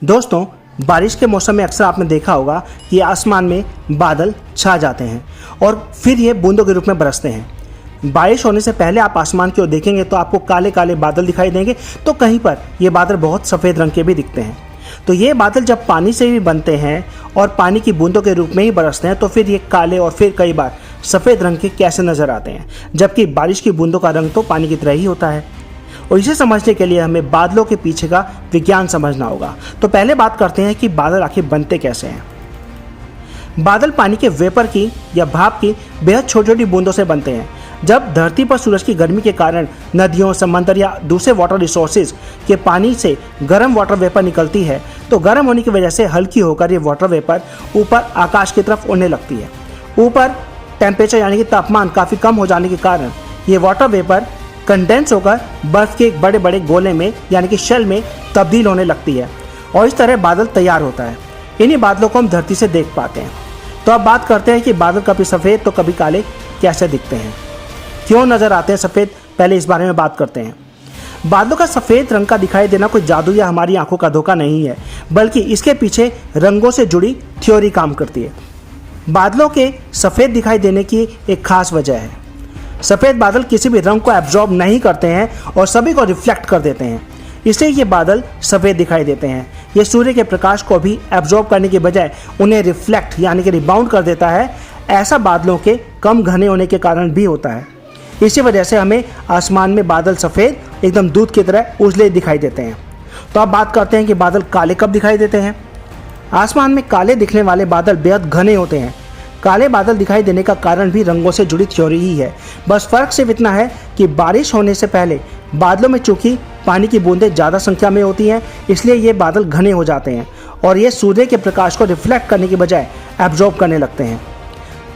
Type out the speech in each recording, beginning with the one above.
दोस्तों, बारिश के मौसम में अक्सर आपने देखा होगा कि आसमान में बादल छा जाते हैं और फिर ये बूंदों के रूप में बरसते हैं। बारिश होने से पहले आप आसमान की ओर देखेंगे तो आपको काले काले बादल दिखाई देंगे, तो कहीं पर ये बादल बहुत सफ़ेद रंग के भी दिखते हैं। तो ये बादल जब पानी से भी बनते हैं और पानी की बूंदों के रूप में ही बरसते हैं, तो फिर ये काले और फिर कई बार सफ़ेद रंग के कैसे नज़र आते हैं, जबकि बारिश की बूंदों का रंग तो पानी की तरह ही होता है। और इसे समझने के लिए हमें बादलों के पीछे का विज्ञान समझना होगा। तो पहले बात करते हैं कि बादल आखिर बनते कैसे हैं। बादल पानी के वेपर की या भाप की बेहद छोटी छोटी बूंदों से बनते हैं। जब धरती पर सूरज की गर्मी के कारण नदियों, समंदर या दूसरे वाटर रिसोर्सेज के पानी से गर्म वाटर वेपर निकलती है, तो गर्म होने की वजह से हल्की होकर ये वाटर वेपर ऊपर आकाश की तरफ उड़ने लगती है। ऊपर टेम्परेचर यानी कि तापमान काफ़ी कम हो जाने के कारण ये वाटर वेपर कंडेंस होकर बर्फ के एक बड़े बड़े गोले में यानी कि शेल में तब्दील होने लगती है और इस तरह बादल तैयार होता है। इन्हीं बादलों को हम धरती से देख पाते हैं। तो अब बात करते हैं कि बादल कभी सफ़ेद तो कभी काले कैसे दिखते हैं, क्यों नज़र आते हैं सफ़ेद, पहले इस बारे में बात करते हैं। बादलों का सफ़ेद रंग का दिखाई देना कोई जादू या हमारी आंखों का धोखा नहीं है, बल्कि इसके पीछे रंगों से जुड़ी थ्योरी काम करती है। बादलों के सफ़ेद दिखाई देने की एक खास वजह है। सफ़ेद बादल किसी भी रंग को एब्जॉर्ब नहीं करते हैं और सभी को रिफ्लेक्ट कर देते हैं, इसलिए ये बादल सफ़ेद दिखाई देते हैं। ये सूर्य के प्रकाश को भी एब्जॉर्ब करने के बजाय उन्हें रिफ्लेक्ट यानी कि रिबाउंड कर देता है। ऐसा बादलों के कम घने होने के कारण भी होता है। इसी वजह से हमें आसमान में बादल सफ़ेद एकदम दूध की तरह उजले दिखाई देते हैं। तो अब बात करते हैं कि बादल काले कब दिखाई देते हैं। आसमान में काले दिखने वाले बादल बेहद घने होते हैं। काले बादल दिखाई देने का कारण भी रंगों से जुड़ी थ्योरी ही है। बस फ़र्क सिर्फ इतना है कि बारिश होने से पहले बादलों में चूंकि पानी की बूंदें ज़्यादा संख्या में होती हैं, इसलिए ये बादल घने हो जाते हैं और ये सूर्य के प्रकाश को रिफ्लेक्ट करने के बजाय एब्जॉर्ब करने लगते हैं।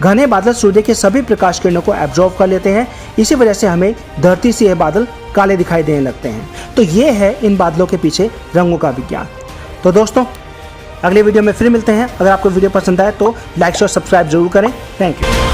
घने बादल सूर्य के सभी प्रकाश किरणों को एब्जॉर्ब कर लेते हैं, इसी वजह से हमें धरती से ये बादल काले दिखाई देने लगते हैं। तो ये है इन बादलों के पीछे रंगों का विज्ञान। तो दोस्तों, अगले वीडियो में फिर मिलते हैं। अगर आपको वीडियो पसंद आए तो लाइक और सब्सक्राइब जरूर करें। Thank you.